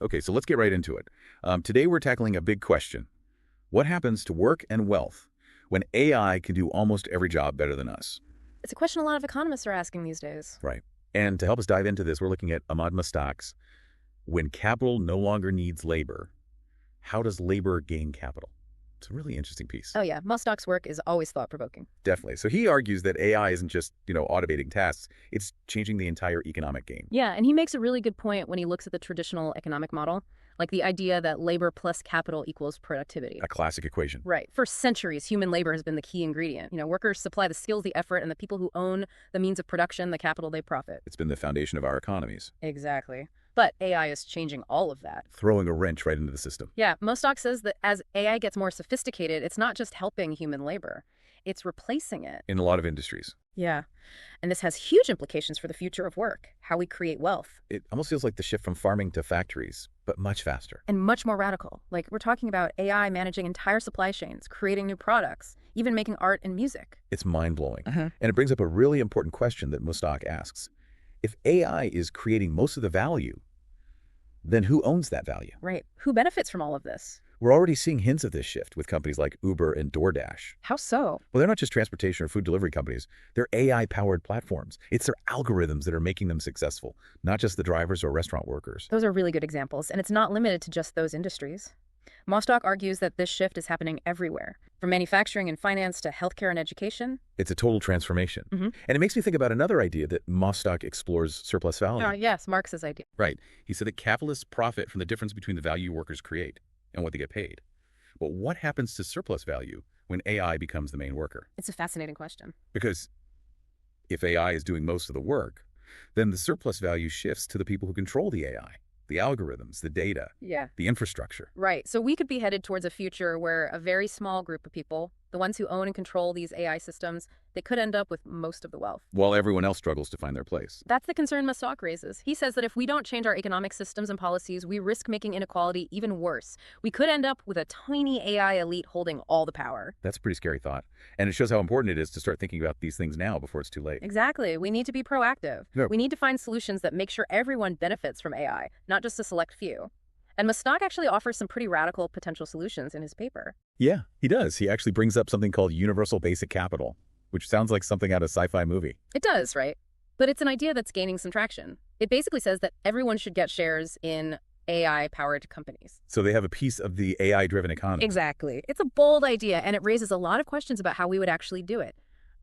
Okay, so let's get right into it. Today we're tackling a big question. What happens to work and wealth when AI can do almost every job better than us? It's a question a lot of economists are asking these days. Right. And to help us dive into this, we're looking at Ahmad Mustaq's When Capital No Longer Needs Labor, How Does Labor Gain Capital? It's a really interesting piece. Oh yeah, Mustaq's work is always thought-provoking. Definitely. So he argues that AI isn't just, automating tasks. It's changing the entire economic game. Yeah, and he makes a really good point when he looks at the traditional economic model, like the idea that labor plus capital equals productivity. A classic equation. Right. For centuries, human labor has been the key ingredient. Workers supply the skills, the effort, and the people who own the means of production, the capital, they profit. It's been the foundation of our economies. Exactly. But AI is changing all of that. Throwing a wrench right into the system. Yeah, Mostok says that as AI gets more sophisticated, it's not just helping human labor, it's replacing it. In a lot of industries. Yeah. And this has huge implications for the future of work, how we create wealth. It almost feels like the shift from farming to factories, but much faster. And much more radical. Like, we're talking about AI managing entire supply chains, creating new products, even making art and music. It's mind-blowing. And it brings up a really important question that Mostok asks. If AI is creating most of the value, then who owns that value? Right. Who benefits from all of this? We're already seeing hints of this shift with companies like Uber and DoorDash. How so? Well, they're not just transportation or food delivery companies. They're AI-powered platforms. It's their algorithms that are making them successful, not just the drivers or restaurant workers. Those are really good examples, and it's not limited to just those industries. Mostok argues that this shift is happening everywhere, from manufacturing and finance to healthcare and education. It's a total transformation. And it makes me think about another idea that Mostok explores: surplus value. Yes, Marx's idea. Right. He said that capitalists profit from the difference between the value workers create and what they get paid. But what happens to surplus value when AI becomes the main worker? It's a fascinating question. Because if AI is doing most of the work, then the surplus value shifts to the people who control the AI. The algorithms, the data, the infrastructure. Right. So we could be headed towards a future where a very small group of people, the ones who own and control these AI systems, they could end up with most of the wealth. While everyone else struggles to find their place. That's the concern Mostok raises. He says that if we don't change our economic systems and policies, we risk making inequality even worse. We could end up with a tiny AI elite holding all the power. That's a pretty scary thought. And it shows how important it is to start thinking about these things now before it's too late. Exactly. We need to be proactive. Yeah. We need to find solutions that make sure everyone benefits from AI, not just a select few. And Mostok actually offers some pretty radical potential solutions in his paper. Yeah, he does. He actually brings up something called universal basic capital, which sounds like something out of a sci-fi movie. It does, right? But it's an idea that's gaining some traction. It basically says that everyone should get shares in AI-powered companies. So they have a piece of the AI-driven economy. Exactly. It's a bold idea, and it raises a lot of questions about how we would actually do it.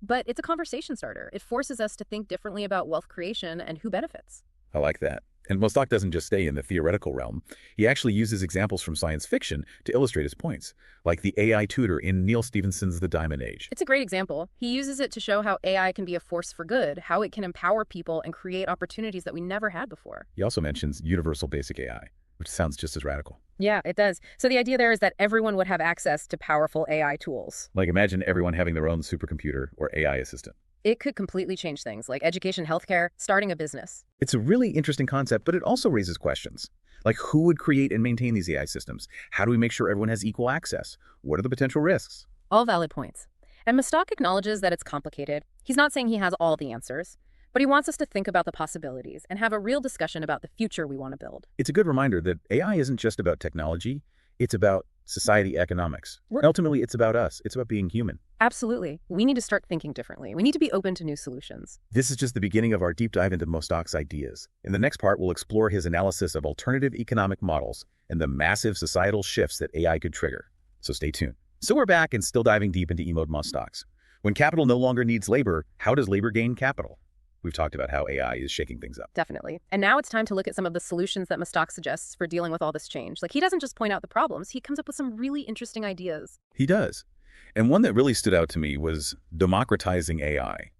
But it's a conversation starter. It forces us to think differently about wealth creation and who benefits. I like that. And Mostok doesn't just stay in the theoretical realm. He actually uses examples from science fiction to illustrate his points, like the AI tutor in Neil Stephenson's The Diamond Age. It's a great example. He uses it to show how AI can be a force for good, how it can empower people and create opportunities that we never had before. He also mentions universal basic AI, which sounds just as radical. Yeah, it does. So the idea there is that everyone would have access to powerful AI tools. Like, imagine everyone having their own supercomputer or AI assistant. It could completely change things, like education, healthcare, starting a business. It's a really interesting concept, but it also raises questions. Like, who would create and maintain these AI systems? How do we make sure everyone has equal access? What are the potential risks? All valid points. And Mostok acknowledges that it's complicated. He's not saying he has all the answers, but he wants us to think about the possibilities and have a real discussion about the future we want to build. It's a good reminder that AI isn't just about technology. It's about society economics. Ultimately, it's about us. It's about being human. Absolutely. We need to start thinking differently. We need to be open to new solutions. This is just the beginning of our deep dive into Mostok's ideas. In the next part, we'll explore his analysis of alternative economic models and the massive societal shifts that AI could trigger. So stay tuned. So we're back and still diving deep into Ahmad Mostok's When Capital No Longer Needs Labor, How Does Labor Gain Capital? We've talked about how AI is shaking things up. Definitely. And now it's time to look at some of the solutions that Mostok suggests for dealing with all this change. Like, he doesn't just point out the problems, he comes up with some really interesting ideas. He does. And one that really stood out to me was democratizing AI.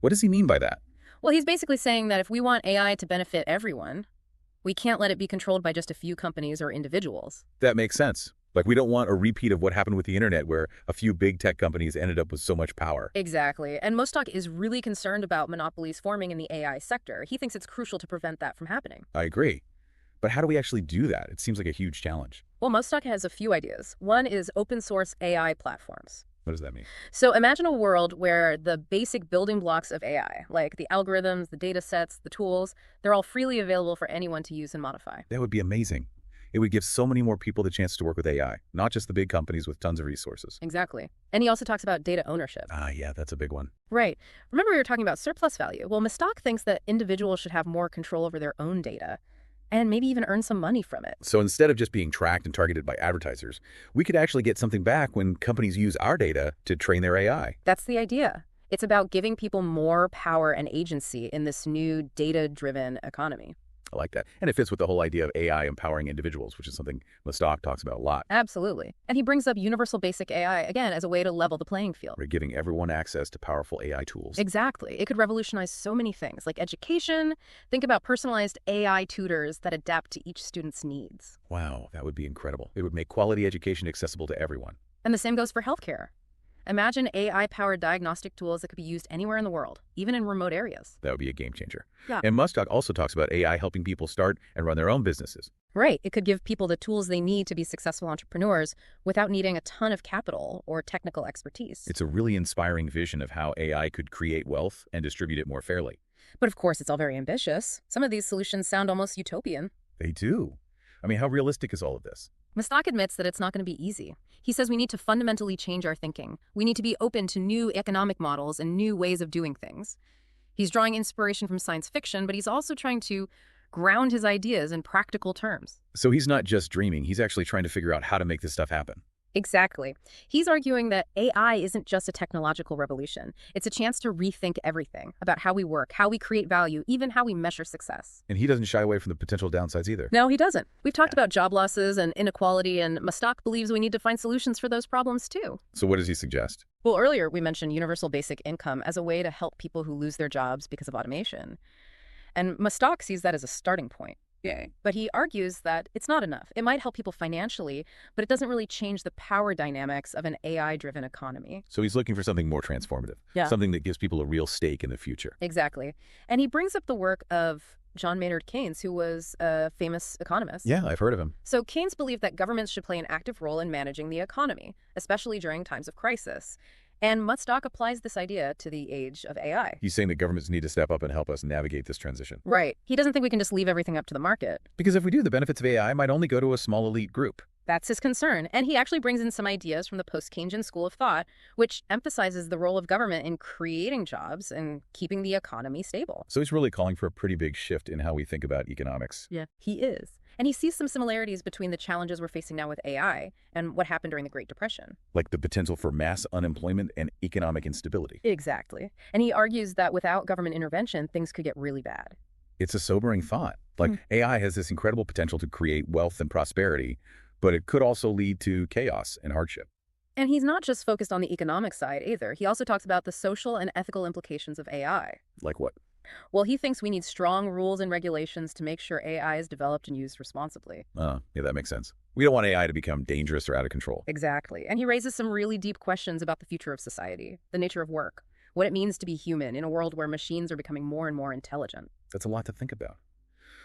What does he mean by that? Well, he's basically saying that if we want AI to benefit everyone, we can't let it be controlled by just a few companies or individuals. That makes sense. Like, we don't want a repeat of what happened with the internet, where a few big tech companies ended up with so much power. Exactly. And Mostok is really concerned about monopolies forming in the AI sector. He thinks it's crucial to prevent that from happening. I agree. But how do we actually do that? It seems like a huge challenge. Well, Mostok has a few ideas. One is open source AI platforms. What does that mean? So imagine a world where the basic building blocks of AI, like the algorithms, the data sets, the tools, they're all freely available for anyone to use and modify. That would be amazing. It would give so many more people the chance to work with AI, not just the big companies with tons of resources. Exactly. And he also talks about data ownership. Ah, yeah, that's a big one. Right. Remember we were talking about surplus value? Well, Mustak thinks that individuals should have more control over their own data and maybe even earn some money from it. So instead of just being tracked and targeted by advertisers, we could actually get something back when companies use our data to train their AI. That's the idea. It's about giving people more power and agency in this new data-driven economy. I like that. And it fits with the whole idea of AI empowering individuals, which is something Mustak talks about a lot. Absolutely. And he brings up universal basic AI, again, as a way to level the playing field. We're giving everyone access to powerful AI tools. Exactly. It could revolutionize so many things, like education. Think about personalized AI tutors that adapt to each student's needs. Wow, that would be incredible. It would make quality education accessible to everyone. And the same goes for healthcare. Imagine AI-powered diagnostic tools that could be used anywhere in the world, even in remote areas. That would be a game changer. Yeah. And Mustak also talks about AI helping people start and run their own businesses. Right. It could give people the tools they need to be successful entrepreneurs without needing a ton of capital or technical expertise. It's a really inspiring vision of how AI could create wealth and distribute it more fairly. But of course, it's all very ambitious. Some of these solutions sound almost utopian. They do. I mean, how realistic is all of this? Mustak admits that it's not going to be easy. He says we need to fundamentally change our thinking. We need to be open to new economic models and new ways of doing things. He's drawing inspiration from science fiction, but he's also trying to ground his ideas in practical terms. So he's not just dreaming, he's actually trying to figure out how to make this stuff happen. Exactly. He's arguing that AI isn't just a technological revolution. It's a chance to rethink everything about how we work, how we create value, even how we measure success. And he doesn't shy away from the potential downsides either. No, he doesn't. We've talked about job losses and inequality, and Mustak believes we need to find solutions for those problems too. So what does he suggest? Well, earlier we mentioned universal basic income as a way to help people who lose their jobs because of automation. And Mustak sees that as a starting point. Yeah. But he argues that it's not enough. It might help people financially, but it doesn't really change the power dynamics of an AI-driven economy. So he's looking for something more transformative. Yeah. Something that gives people a real stake in the future. Exactly. And he brings up the work of John Maynard Keynes, who was a famous economist. Yeah, I've heard of him. So Keynes believed that governments should play an active role in managing the economy, especially during times of crisis. And Mustak applies this idea to the age of AI. He's saying that governments need to step up and help us navigate this transition. Right. He doesn't think we can just leave everything up to the market. Because if we do, the benefits of AI might only go to a small elite group. That's his concern. And he actually brings in some ideas from the post-Keynesian school of thought, which emphasizes the role of government in creating jobs and keeping the economy stable. So he's really calling for a pretty big shift in how we think about economics. Yeah, he is. And he sees some similarities between the challenges we're facing now with AI and what happened during the Great Depression. Like the potential for mass unemployment and economic instability. Exactly. And he argues that without government intervention, things could get really bad. It's a sobering thought. Like AI has this incredible potential to create wealth and prosperity, but it could also lead to chaos and hardship. And he's not just focused on the economic side either. He also talks about the social and ethical implications of AI. Like what? Well, he thinks we need strong rules and regulations to make sure AI is developed and used responsibly. Yeah, that makes sense. We don't want AI to become dangerous or out of control. Exactly. And he raises some really deep questions about the future of society, the nature of work, what it means to be human in a world where machines are becoming more and more intelligent. That's a lot to think about.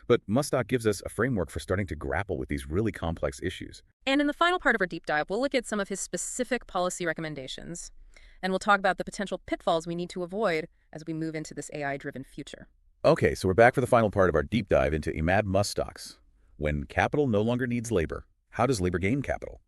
But Mustak gives us a framework for starting to grapple with these really complex issues. And in the final part of our deep dive, we'll look at some of his specific policy recommendations. And we'll talk about the potential pitfalls we need to avoid as we move into this AI-driven future. Okay, so we're back for the final part of our deep dive into Imad Mustak's When Capital No Longer Needs Labor, How Does Labor Gain Capital?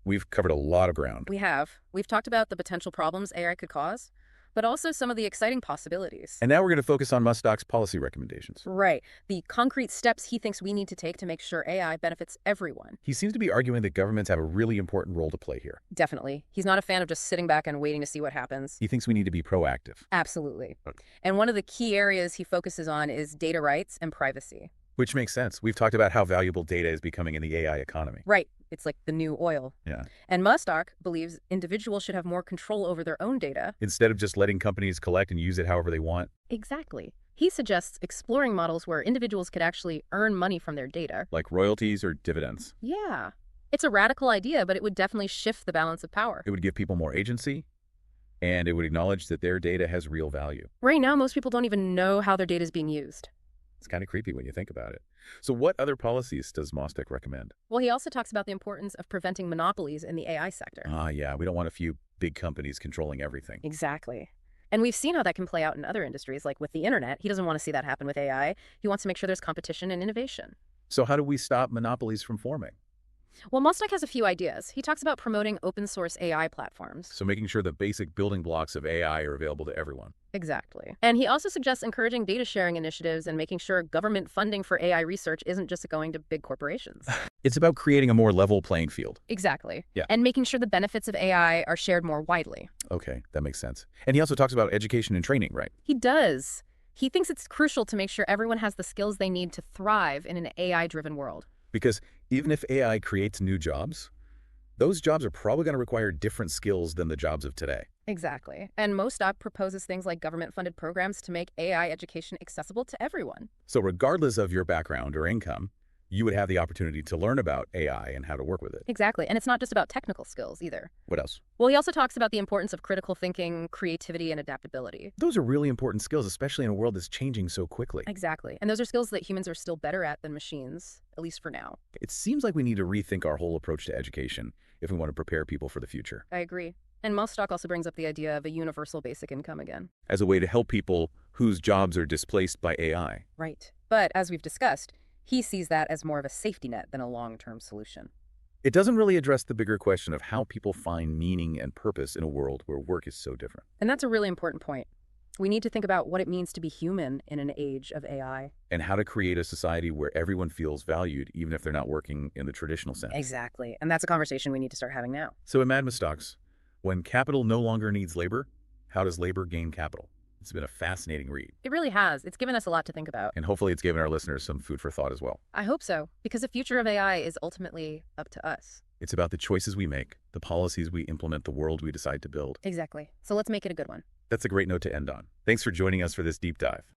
We've covered a lot of ground. We have. We've talked about the potential problems AI could cause, but also some of the exciting possibilities. And now we're going to focus on Mustak's policy recommendations. Right. The concrete steps he thinks we need to take to make sure AI benefits everyone. He seems to be arguing that governments have a really important role to play here. Definitely. He's not a fan of just sitting back and waiting to see what happens. He thinks we need to be proactive. Absolutely. Okay. And one of the key areas he focuses on is data rights and privacy. Which makes sense. We've talked about how valuable data is becoming in the AI economy. Right. It's like the new oil. Yeah. And Mustak believes individuals should have more control over their own data. Instead of just letting companies collect and use it however they want. Exactly. He suggests exploring models where individuals could actually earn money from their data. Like royalties or dividends. Yeah. It's a radical idea, but it would definitely shift the balance of power. It would give people more agency, and it would acknowledge that their data has real value. Right now, most people don't even know how their data is being used. It's kind of creepy when you think about it. So what other policies does Mustak recommend? Well, he also talks about the importance of preventing monopolies in the AI sector. Yeah, we don't want a few big companies controlling everything. Exactly. And we've seen how that can play out in other industries, like with the internet. He doesn't want to see that happen with AI. He wants to make sure there's competition and innovation. So how do we stop monopolies from forming? Well, Mostok has a few ideas. He talks about promoting open source AI platforms. So making sure the basic building blocks of AI are available to everyone. Exactly. And he also suggests encouraging data sharing initiatives and making sure government funding for AI research isn't just going to big corporations. It's about creating a more level playing field. Exactly. Yeah. And making sure the benefits of AI are shared more widely. Okay, that makes sense. And he also talks about education and training, right? He does. He thinks it's crucial to make sure everyone has the skills they need to thrive in an AI-driven world. Because even if AI creates new jobs, those jobs are probably going to require different skills than the jobs of today. Exactly. And Mostok proposes things like government-funded programs to make AI education accessible to everyone. So regardless of your background or income, you would have the opportunity to learn about AI and how to work with it. Exactly. And it's not just about technical skills either. What else? Well, he also talks about the importance of critical thinking, creativity, and adaptability. Those are really important skills, especially in a world that's changing so quickly. Exactly. And those are skills that humans are still better at than machines, at least for now. It seems like we need to rethink our whole approach to education if we want to prepare people for the future. I agree. And Mostok also brings up the idea of a universal basic income again. As a way to help people whose jobs are displaced by AI. Right. But as we've discussed, he sees that as more of a safety net than a long-term solution. It doesn't really address the bigger question of how people find meaning and purpose in a world where work is so different. And that's a really important point. We need to think about what it means to be human in an age of AI. And how to create a society where everyone feels valued, even if they're not working in the traditional sense. Exactly. And that's a conversation we need to start having now. So in Mad Stocks, when capital no longer needs labor, how does labor gain capital? It's been a fascinating read. It really has. It's given us a lot to think about. And hopefully it's given our listeners some food for thought as well. I hope so, because the future of AI is ultimately up to us. It's about the choices we make, the policies we implement, the world we decide to build. Exactly. So let's make it a good one. That's a great note to end on. Thanks for joining us for this deep dive.